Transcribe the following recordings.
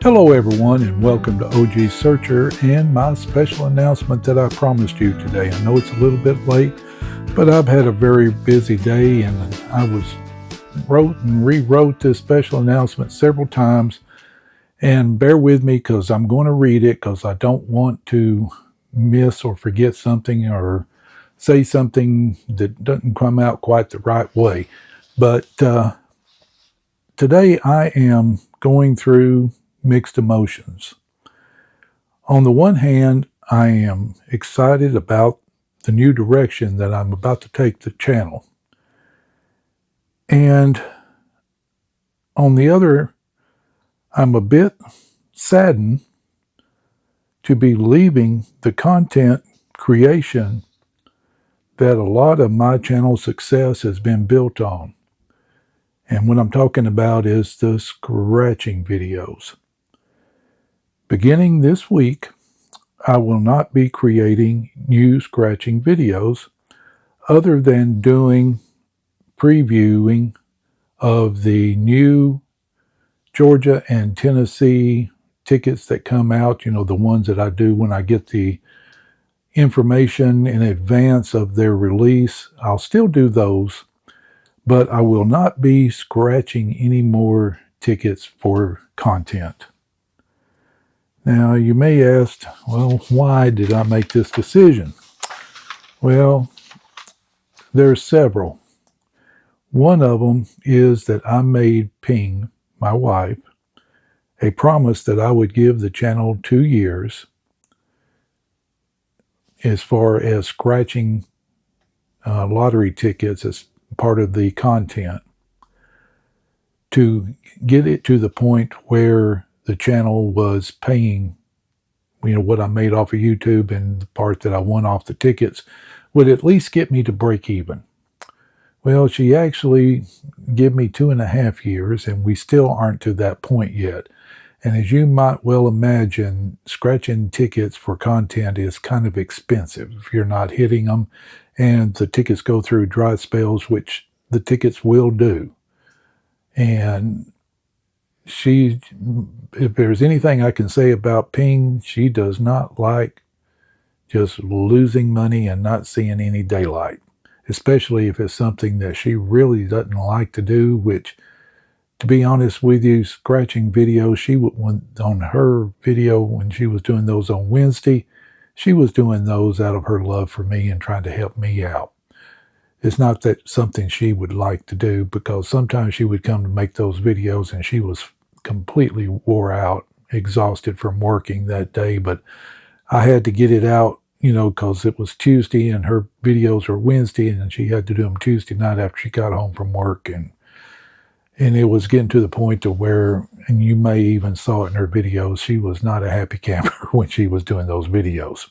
Hello everyone and welcome to OG Searcher and my special announcement that I promised you today. I know it's a little bit late, but I've had a very busy day and I wrote and rewrote this special announcement several times, and bear with me because I'm going to read it because I don't want to miss or forget something or say something that doesn't come out quite the right way. But today I am going through mixed emotions. On the one hand, I am excited about the new direction that I'm about to take the channel. And on the other, I'm a bit saddened to be leaving the content creation that a lot of my channel success has been built on. And what I'm talking about is the scratching videos. Beginning this week, I will not be creating new scratching videos other than doing previewing of the new Georgia and Tennessee tickets that come out, the ones that I do when I get the information in advance of their release. I'll still do those, but I will not be scratching any more tickets for content. Now, you may ask, well, why did I make this decision? Well, there's several. One of them is that I made Ping, my wife, a promise that I would give the channel 2 years as far as scratching lottery tickets as part of the content, to get it to the point where the channel was paying, what I made off of YouTube and the part that I won off the tickets would at least get me to break even. Well, she actually gave me 2.5 years, and we still aren't to that point yet. And as you might well imagine, scratching tickets for content is kind of expensive if you're not hitting them, and the tickets go through dry spells, which the tickets will do. And if there's anything I can say about Ping, she does not like just losing money and not seeing any daylight, especially if it's something that she really doesn't like to do, which, to be honest with you, scratching videos, on her video when she was doing those on Wednesday, she was doing those out of her love for me and trying to help me out. It's not that something she would like to do, because sometimes she would come to make those videos and she was completely wore out, exhausted from working that day. But I had to get it out, because it was Tuesday and her videos were Wednesday, and she had to do them Tuesday night after she got home from work. And it was getting to the point to where, and you may even saw it in her videos, she was not a happy camper when she was doing those videos.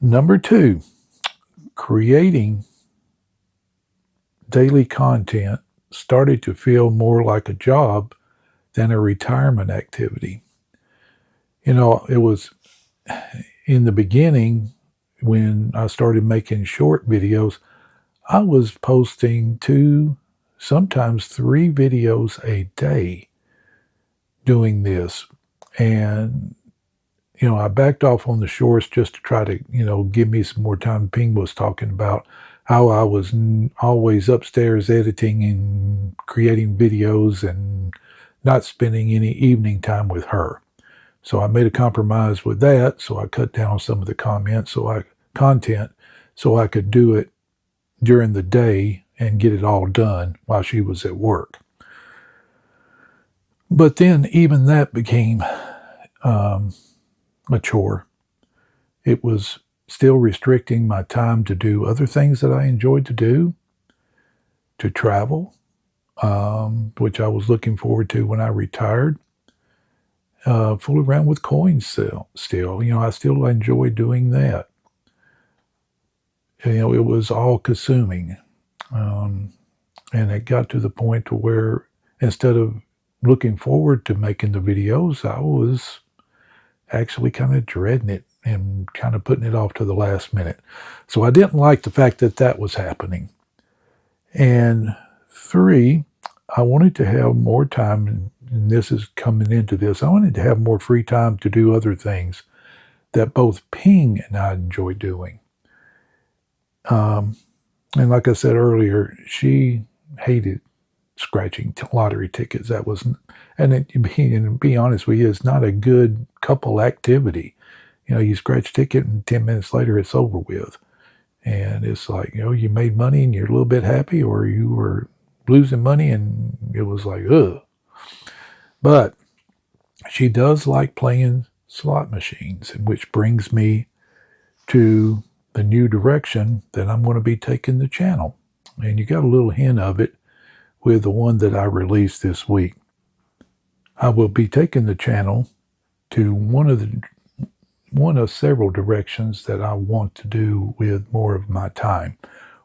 Number two, creating daily content started to feel more like a job than a retirement activity. It was in the beginning when I started making short videos, I was posting 2, sometimes 3 videos a day doing this. And I backed off on the shorts just to try to, give me some more time. Ping was talking about how I was always upstairs editing and creating videos and not spending any evening time with her. So I made a compromise with that. So I cut down some of the content so I could do it during the day and get it all done while she was at work. But then even that became a chore. It was still restricting my time to do other things that I enjoyed to do, to travel, which I was looking forward to when I retired. Fool around with coins still. I still enjoy doing that. It was all consuming. And it got to the point to where instead of looking forward to making the videos, I was actually kind of dreading it and kind of putting it off to the last minute. So I didn't like the fact that that was happening. And 3, I wanted to have more time and this is coming into this, I wanted to have more free time to do other things that both Ping and I enjoy doing. And like I said earlier, she hated scratching lottery tickets. That wasn't, and to be honest with you, it's not a good couple activity. You scratch a ticket and 10 minutes later it's over with. And it's like, you made money and you're a little bit happy, or you were losing money and it was like, ugh. But she does like playing slot machines, which brings me to the new direction that I'm going to be taking the channel. And you got a little hint of it with the one that I released this week. I will be taking the channel to one of several directions that I want to do with more of my time.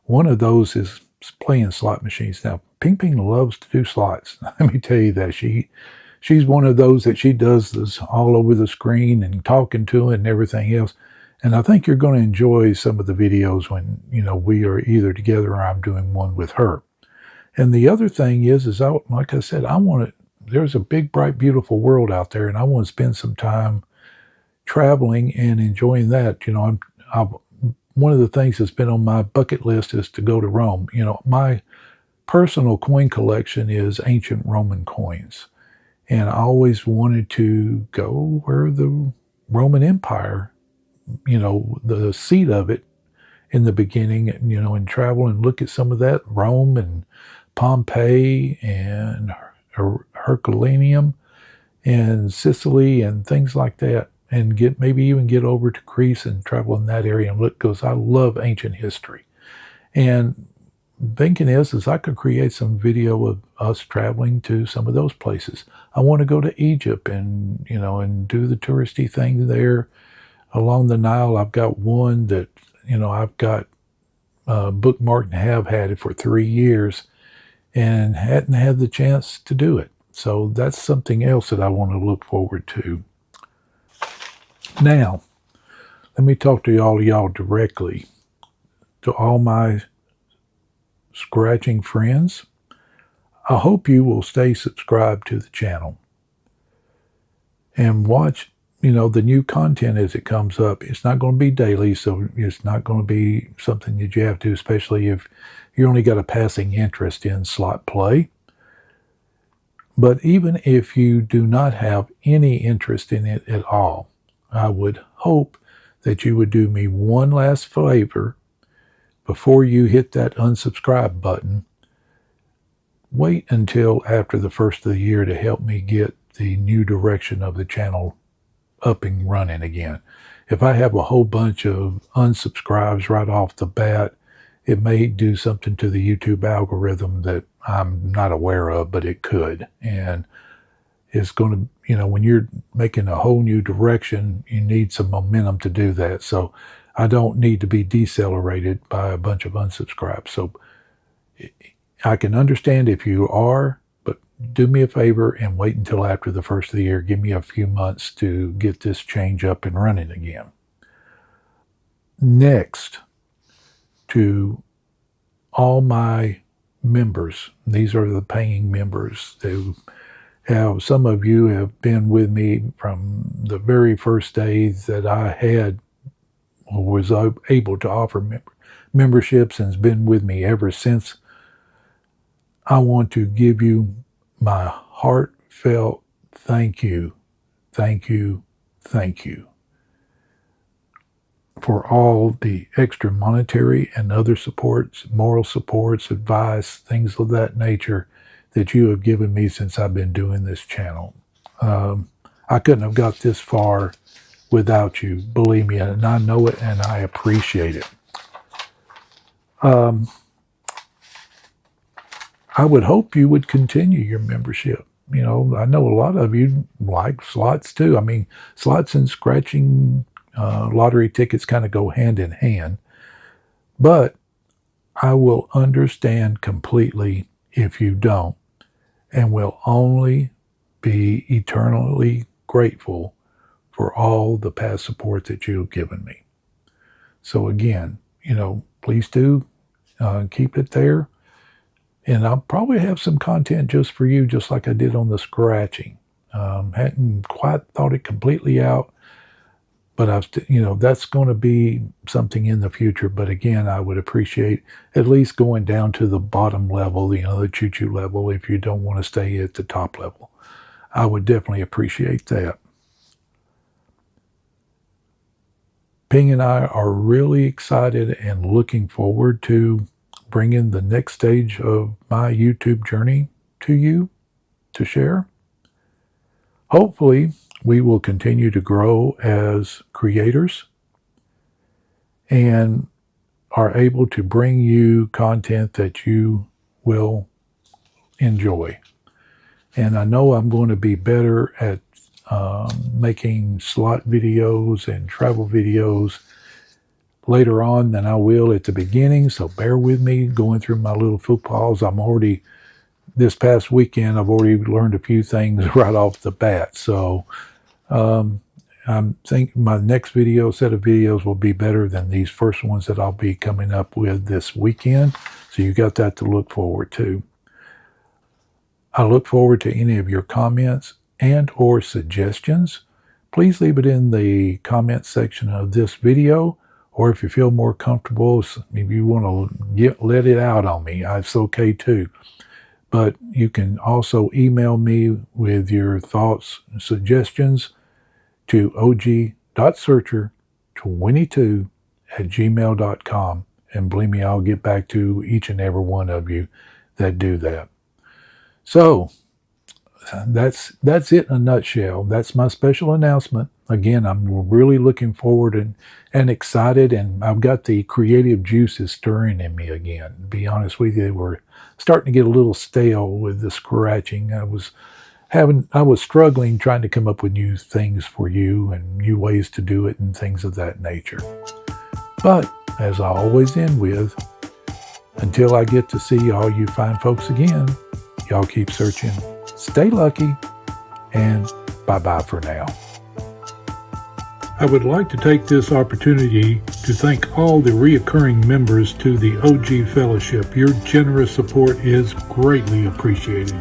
One of those is playing slot machines. Now, Ping Ping loves to do slots. Let me tell you that she's one of those that she does this all over the screen and talking to it and everything else. And I think you're going to enjoy some of the videos when, we are either together or I'm doing one with her. And the other thing is like I said, there's a big, bright, beautiful world out there, and I want to spend some time traveling and enjoying that. One of the things that's been on my bucket list is to go to Rome. My personal coin collection is ancient Roman coins. And I always wanted to go where the Roman Empire, the seat of it in the beginning, and travel and look at some of that, Rome and Pompeii and Herculaneum and Sicily and things like that, and maybe even get over to Greece and travel in that area and look, because I love ancient history. And thinking is I could create some video of us traveling to some of those places. I want to go to Egypt and and do the touristy thing there along the Nile. I've got one that I've got bookmarked and have had it for 3 years and hadn't had the chance to do it. So that's something else that I want to look forward to. Now, let me talk to y'all directly. To all my scratching friends, I hope you will stay subscribed to the channel and watch the new content as it comes up. It's not going to be daily, so it's not going to be something that you have to, especially if you only got a passing interest in slot play. But even if you do not have any interest in it at all, I would hope that you would do me one last favor before you hit that unsubscribe button. Wait until after the first of the year to help me get the new direction of the channel up and running again. If I have a whole bunch of unsubscribes right off the bat, it may do something to the YouTube algorithm that I'm not aware of, but it could. And it's going to, when you're making a whole new direction, you need some momentum to do that. So I don't need to be decelerated by a bunch of unsubscribes. So I can understand if you are, but do me a favor and wait until after the first of the year. Give me a few months to get this change up and running again. Next, to all my members, these are the paying members. Some of you have been with me from the very first day that I was able to offer memberships, and has been with me ever since. I want to give you my heartfelt thank you for all the extra monetary and other supports, moral supports, advice, things of that nature that you have given me since I've been doing this channel. I couldn't have got this far without you, believe me, and I know it and I appreciate it. I would hope you would continue your membership. I know a lot of you like slots too. I mean, slots and scratching lottery tickets kind of go hand in hand. But I will understand completely if you don't, and will only be eternally grateful for all the past support that you've given me. So again, please do keep it there. And I'll probably have some content just for you, just like I did on the scratching. Hadn't quite thought it completely out, but that's going to be something in the future. But again, I would appreciate at least going down to the bottom level, the choo-choo level, if you don't want to stay at the top level. I would definitely appreciate that. Ping and I are really excited and looking forward to bringing the next stage of my YouTube journey to you to share. Hopefully, we will continue to grow as creators and are able to bring you content that you will enjoy. And I know I'm going to be better at making slot videos and travel videos later on than I will at the beginning. So bear with me going through my little footballs. This past weekend, I've already learned a few things right off the bat. So I think my next set of videos will be better than these first ones that I'll be coming up with this weekend. So you got that to look forward to. I look forward to any of your comments and or suggestions. Please leave it in the comment section of this video, or if you feel more comfortable, if you want to let it out on me, it's okay too. But you can also email me with your thoughts and suggestions to og.searcher22@gmail.com. And believe me, I'll get back to each and every one of you that do that. So that's it in a nutshell. That's my special announcement. Again, I'm really looking forward and excited, and I've got the creative juices stirring in me again. To be honest with you, they were starting to get a little stale with the scratching. I was struggling trying to come up with new things for you and new ways to do it and things of that nature. But as I always end with, until I get to see all you fine folks again, y'all keep searching, stay lucky, and bye-bye for now. I would like to take this opportunity to thank all the reoccurring members to the OG Fellowship. Your generous support is greatly appreciated.